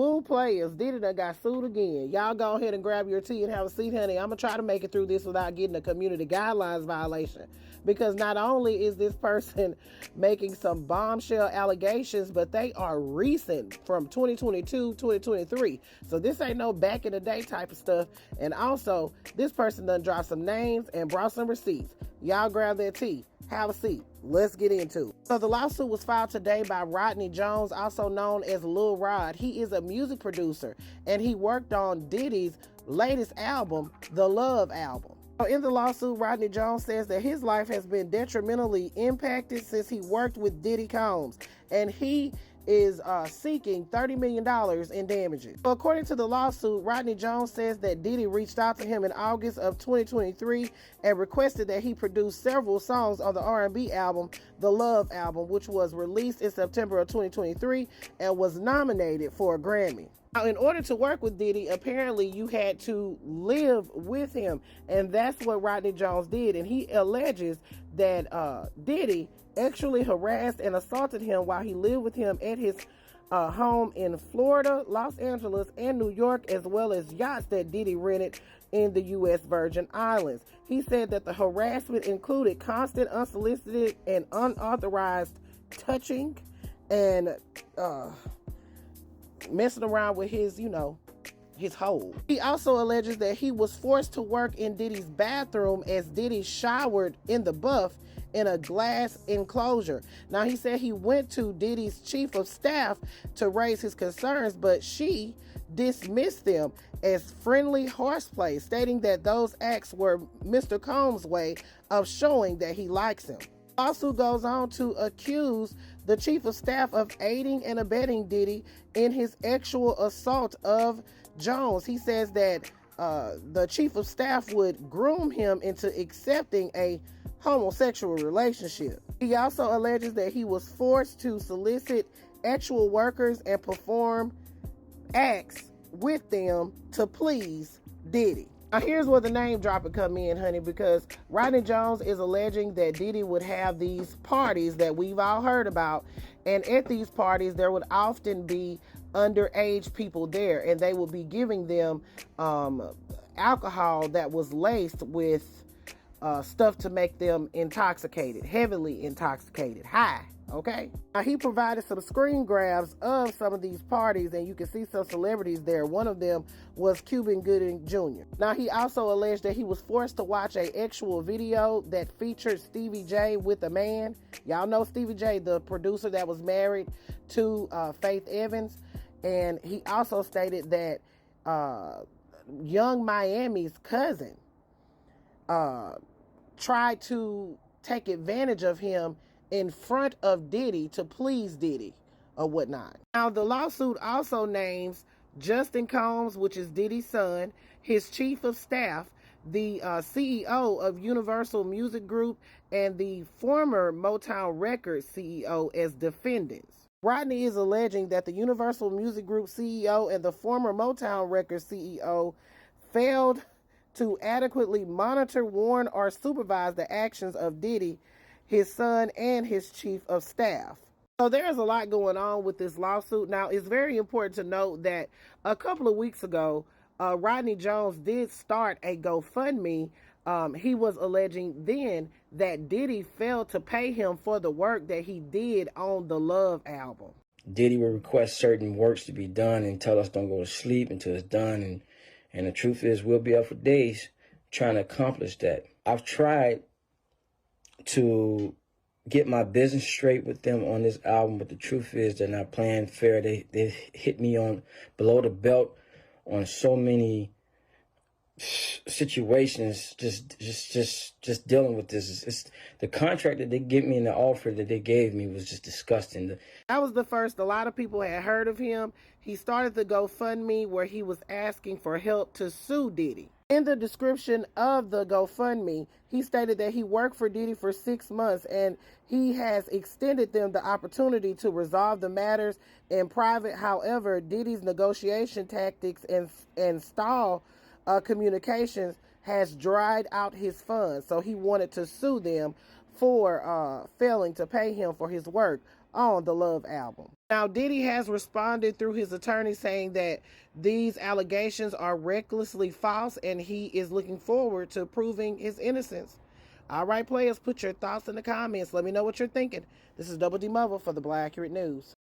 Woo players, Diddy done got sued again. Y'all go ahead and grab your tea and have a seat, honey. I'm going to try to make it through this without getting a community guidelines violation. Because not only is this person making some bombshell allegations, but they are recent from 2022, 2023. So this ain't no back in the day type of stuff. And also, this person done dropped some names and brought some receipts. Y'all grab their tea. Have a seat. Let's get into it. So the lawsuit was filed today by Rodney Jones, also known as Lil Rod. He is a music producer, and he worked on Diddy's latest album, the Love album. In the lawsuit, Rodney Jones says that his life has been detrimentally impacted since he worked with Diddy Combs, and he is seeking $30 million in damages. According to the lawsuit, Rodney Jones says that Diddy reached out to him in August of 2023 and requested that he produce several songs on the R&B album, the Love album, which was released in September of 2023 and was nominated for a Grammy. Now, in order to work with Diddy, apparently you had to live with him, and that's what Rodney Jones did. And he alleges that Diddy actually harassed and assaulted him while he lived with him at his home in Florida, Los Angeles, and New York, as well as yachts that Diddy rented in the U.S. Virgin Islands. He said that the harassment included constant, unsolicited, and unauthorized touching and messing around with his, his hole. He also alleges that he was forced to work in Diddy's bathroom as Diddy showered in the buff in a glass enclosure. Now, he said he went to Diddy's chief of staff to raise his concerns, but she dismissed them as friendly horseplay, stating that those acts were Mr. Combs' way of showing that he likes him. The lawsuit goes on to accuse the chief of staff of aiding and abetting Diddy in his actual assault of Jones. He says that the chief of staff would groom him into accepting a homosexual relationship. He also alleges that he was forced to solicit actual workers and perform acts with them to please Diddy. Now, here's where the name dropping come in, honey, because Rodney Jones is alleging that Diddy would have these parties that we've all heard about, and at these parties there would often be underage people there, and they would be giving them alcohol that was laced with stuff to make them intoxicated, heavily intoxicated, high. Okay. Now, he provided some screen grabs of some of these parties, and you can see some celebrities there. One of them was Cuban Gooding Jr. Now, he also alleged that he was forced to watch an actual video that featured Stevie J with a man. Y'all know Stevie J, the producer that was married to Faith Evans. And he also stated that Young Miami's cousin tried to take advantage of him in front of Diddy to please Diddy or whatnot. Now, the lawsuit also names Justin Combs, which is Diddy's son, his chief of staff, the CEO of Universal Music Group, and the former Motown Records CEO as defendants. Rodney is alleging that the Universal Music Group CEO and the former Motown Records CEO failed to adequately monitor, warn, or supervise the actions of Diddy, his son, and his chief of staff. So there's a lot going on with this lawsuit. Now, it's very important to note that a couple of weeks ago, Rodney Jones did start a GoFundMe. He was alleging then that Diddy failed to pay him for the work that he did on the Love album. Diddy will request certain works to be done and tell us don't go to sleep until it's done. And the truth is, we'll be up for days trying to accomplish that. I've tried to get my business straight with them on this album, but the truth is they're not playing fair. They hit me on below the belt on so many situations, just dealing with this. It's the contract that they give me and the offer that they gave me was just disgusting. That was the first a lot of people had heard of him. He started the GoFundMe where he was asking for help to sue Diddy. In the description of the GoFundMe, he stated that he worked for Diddy for 6 months and he has extended them the opportunity to resolve the matters in private. However, Diddy's negotiation tactics and stall communications has dried out his funds. So he wanted to sue them for failing to pay him for his work on the Love album. Now, Diddy has responded through his attorney saying that these allegations are recklessly false and he is looking forward to proving his innocence. All right, players, put your thoughts in the comments. Let me know what you're thinking. This is Double D Mother for the Black Accurate News.